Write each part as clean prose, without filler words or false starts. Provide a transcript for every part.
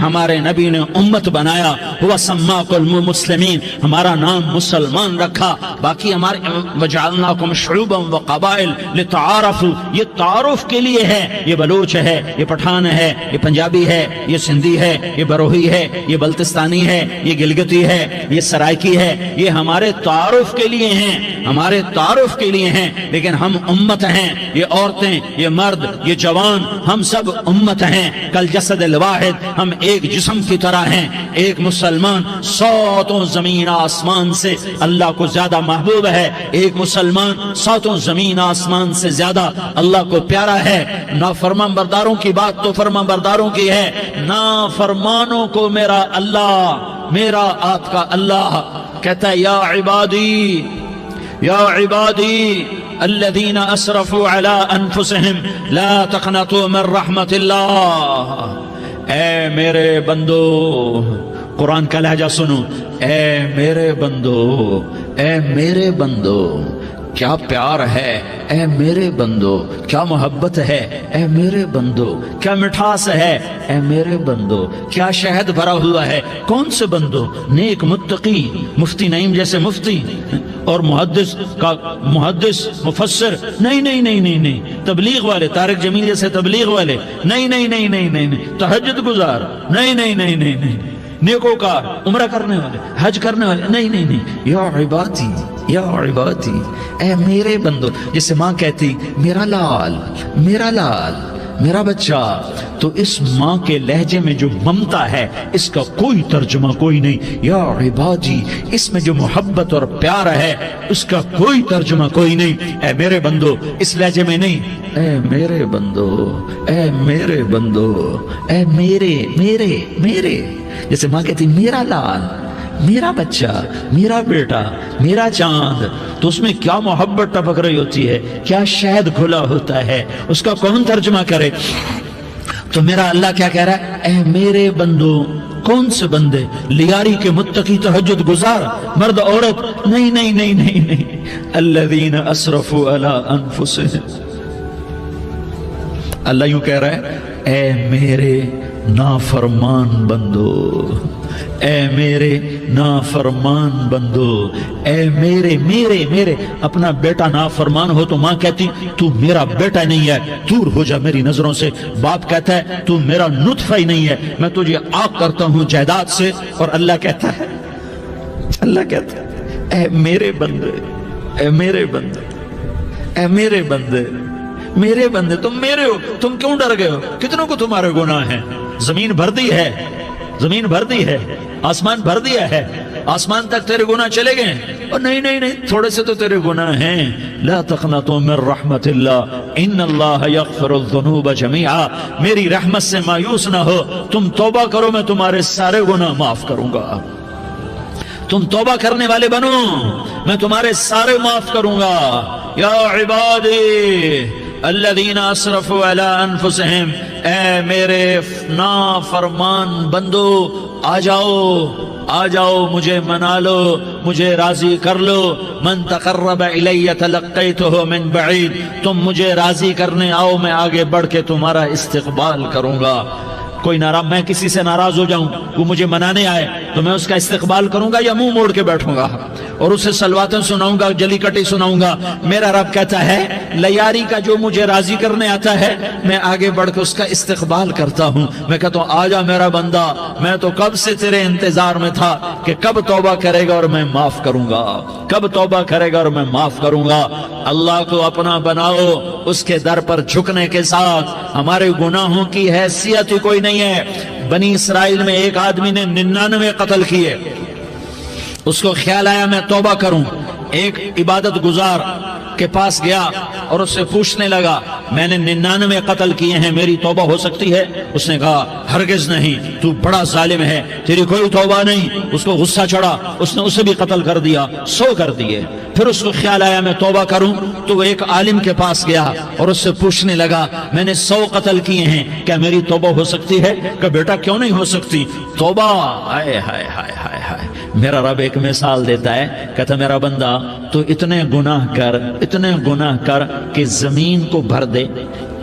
ہمارے نبی نے امت بنایا، ہوا سماکم المسلمین، ہمارا نام مسلمان رکھا، باقی ہمارے وجعلناکم شعوبا وقبائل لتعارفوا، یہ تعارف کے لیے ہے، یہ بلوچ ہے، یہ پٹھان ہے، یہ پنجابی ہے، یہ سندھی ہے، یہ بروہی ہے، یہ بلتستانی ہے، یہ گلگتی ہے، یہ سرائکی ہے، یہ ہمارے تعارف کے لیے ہیں، ہمارے تعارف کے لیے ہیں، لیکن ہم امت ہیں، یہ عورتیں، یہ مرد، یہ جوان، ہم سب امت ہیں، کل جسد الواحد، ہم ایک جسم کی طرح ہیں۔ ایک مسلمان ساتوں زمین آسمان سے اللہ کو زیادہ محبوب ہے، ایک مسلمان ساتوں زمین آسمان سے زیادہ اللہ کو پیارا ہے۔ نافرمان برداروں کی بات تو فرمان برداروں کی ہے، نافرمانوں کو میرا اللہ، میرا آپ کا اللہ کہتا ہے یا عبادی، یا عبادی الذین اسرفوا علی انفسہم لا تقنطوا من رحمت اللہ، اے میرے بندو، قرآن کا لہجہ سنو، اے میرے بندو، اے میرے بندو، کیا پیار ہے، اے میرے بندو، کیا محبت ہے، اے میرے بندو، کیا مٹھاس ہے، اے میرے بندو، کیا شہد بھرا ہوا ہے۔ کون سے بندو؟ نیک متقی، مفتی نعیم جیسے مفتی اور محدث کا محدث مفسر، نہیں نہیں نہیں نہیں نہیں، تبلیغ والے، طارق جمیل جیسے تبلیغ والے، نہیں نہیں نہیں نہیں نہیں، تہجد گزار، نہیں نہیں نہیں نہیں نہیں، نیکوکار، عمرہ کرنے والے، حج کرنے والے، نہیں نہیں نہیں، یا عبادی، یا عبادی، اے میرے بندو، جسے ماں کہتی میرا لال، میرا لال، میرا بچہ، تو اس ماں کے لہجے میں جو ممتا ہے اس کا کوئی ترجمہ کوئی نہیں۔ یا عبادی، اس میں جو محبت اور پیار ہے اس کا کوئی ترجمہ کوئی نہیں۔ اے میرے بندو، اس لہجے میں نہیں، اے میرے بندو، اے میرے بندو، اے میرے میرے میرے، جیسے ماں کہتی میرا لال، میرا بچہ، میرا بیٹا، میرا چاند، تو اس میں کیا محبت ٹپک رہی ہوتی ہے، کیا شہد کھلا ہوتا ہے، اس کا کون ترجمہ کرے؟ تو میرا اللہ کیا کہہ رہا ہے؟ اے میرے بندو، کون سے بندے؟ لیاری کے متقی، تہجد گزار، مرد عورت، نہیں نہیں نہیں نہیں نہیں، الذین اسرفوا علی انفسہم، اللہ یوں کہہ رہا ہے اے میرے نافرمان بندو، اے میرے نافرمان بندو، اے میرے میرے میرے، اپنا بیٹا نافرمان ہو تو ماں کہتی تو میرا بیٹا نہیں ہے، دور ہو جا میری نظروں سے۔ باپ کہتا ہے تو میرا نطفہ ہی نہیں ہے، میں تجھے عاق کرتا ہوں جائیداد سے۔ اور اللہ کہتا ہے، اللہ کہتا ہے اے میرے بندے، اے میرے بندے، اے میرے بندے، میرے بندے، تم میرے ہو، تم کیوں ڈر گئے ہو؟ کتنوں کو تمہارے گناہ ہیں؟ زمین بھر دی ہے، زمین بھر دی ہے، آسمان بھر دیا ہے، آسمان تک تیرے گناہ چلے گئے، اور نہیں نہیں نہیں، تھوڑے سے تو تیرے گناہ ہیں۔ لا تقنطوا من رحمت اللہ ان اللہ یغفر الذنوب جميعا، میری رحمت سے مایوس نہ ہو، تم توبہ کرو، میں تمہارے سارے گناہ معاف کروں گا۔ تم توبہ کرنے والے بنو، میں تمہارے سارے معاف کروں گا۔ یا عبادی الذین اسرفوا علی انفسہم، اے میرے نافرمان بندو، آ جاؤ، آ جاؤ، مجھے منا لو، مجھے راضی کر لو۔ من تقرب الی تلقیتہ من بعید، تم مجھے راضی کرنے آؤ، میں آگے بڑھ کے تمہارا استقبال کروں گا۔ کوئی ناراض، میں کسی سے ناراض ہو جاؤں، وہ مجھے منانے آئے تو میں اس کا استقبال کروں گا یا منہ موڑ کے بیٹھوں گا اور اسے سلواتیں سناؤں گا، جلی کٹی سناؤں گا؟ میرا رب کہتا ہے لیاری کا جو مجھے راضی کرنے آتا ہے میں آگے بڑھ کے اس کا استقبال کرتا ہوں۔ میں کہتا ہوں آ جا میرا بندہ، میں تو کب سے تیرے انتظار میں تھا کہ کب توبہ کرے گا اور میں معاف کروں گا، کب توبہ کرے گا اور میں معاف کروں گا۔ اللہ کو اپنا بناؤ، اس کے در پر جھکنے کے ساتھ ہمارے گناہوں کی حیثیت ہی کوئی نہیں ہے۔ بنی اسرائیل میں ایک آدمی نے 99 قتل کیے، اس کو خیال آیا میں توبہ کروں، ایک عبادت گزار کے پاس گیا اور اس سے پوچھنے لگا میں نے 99 قتل کیے ہیں، میری توبہ ہو سکتی ہے؟ اس نے کہا ہرگز نہیں، تو بڑا ظالم ہے، تیری کوئی توبہ نہیں۔ اس کو غصہ چڑھا، اس نے اسے بھی قتل کر دیا، 100 کر دیے۔ پھر اس کو خیال آیا میں توبہ کروں، تو وہ ایک عالم کے پاس گیا اور اس سے پوچھنے لگا میں نے 100 قتل کیے ہیں، کیا میری توبہ ہو سکتی ہے؟ کہ بیٹا کیوں نہیں ہو سکتی توبہ؟ ہائے ہائے ہائے ہائے ہائے، میرا رب ایک مثال دیتا ہے، کہتا میرا بندہ تو اتنے گناہ کر، اتنے گناہ کر کہ زمین کو بھر دے،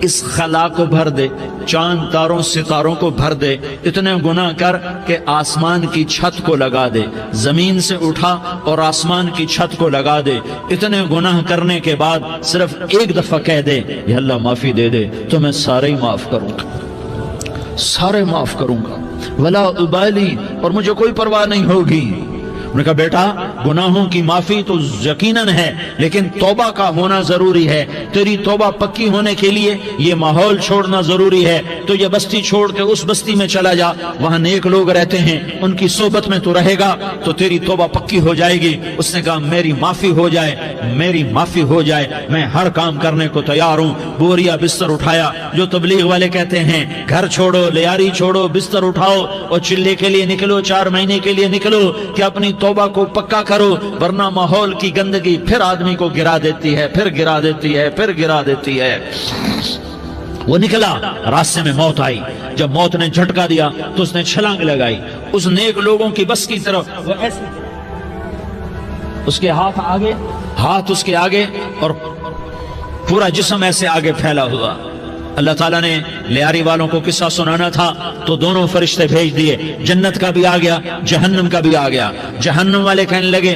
اس خلا کو بھر دے، چاند تاروں ستاروں کو بھر دے، اتنے گناہ کر کہ آسمان کی چھت کو لگا دے، زمین سے اٹھا اور آسمان کی چھت کو لگا دے، اتنے گناہ کرنے کے بعد صرف ایک دفعہ کہہ دے یا اللہ معافی دے دے تو میں سارے ہی معاف کروں گا، سارے معاف کروں گا، ولا ابالی، اور مجھے کوئی پرواہ نہیں ہوگی۔ انہوں نے کہا بیٹا گناہوں کی معافی تو یقیناً ہے لیکن توبہ کا ہونا ضروری ہے، تیری توبہ پکی ہونے کے لیے یہ ماحول چھوڑنا ضروری ہے، تو یہ بستی چھوڑ کے اس بستی میں چلا جا، وہاں نیک لوگ رہتے ہیں، ان کی صحبت میں تو رہے گا تو تیری توبہ پکی ہو جائے گی۔ اس نے کہا میری معافی ہو جائے، میری معافی ہو جائے، میں ہر کام کرنے کو تیار ہوں۔ بوریا بستر اٹھایا، جو تبلیغ والے کہتے ہیں گھر چھوڑو، لیاری چھوڑو، بستر اٹھاؤ اور چلے کے لیے نکلو، 4 مہینے کے لیے نکلو کہ اپنی توبہ کو پکا کرو، ورنہ ماحول کی گندگی پھر آدمی کو گرا دیتی ہے، پھر گرا دیتی ہے، پھر گرا دیتی ہے۔ وہ نکلا، راستے میں موت آئی، جب موت نے جھٹکا دیا تو اس نے چھلانگ لگائی اس نیک لوگوں کی بس کی طرف، وہ ایسے اس کے ہاتھ اس کے آگے اور پورا جسم ایسے آگے پھیلا ہوا۔ اللہ تعالیٰ نے لیاری والوں کو قصہ سنانا تھا تو دونوں فرشتے بھیج دیے، جنت کا بھی آ گیا، جہنم کا بھی آ گیا۔ جہنم والے کہنے لگے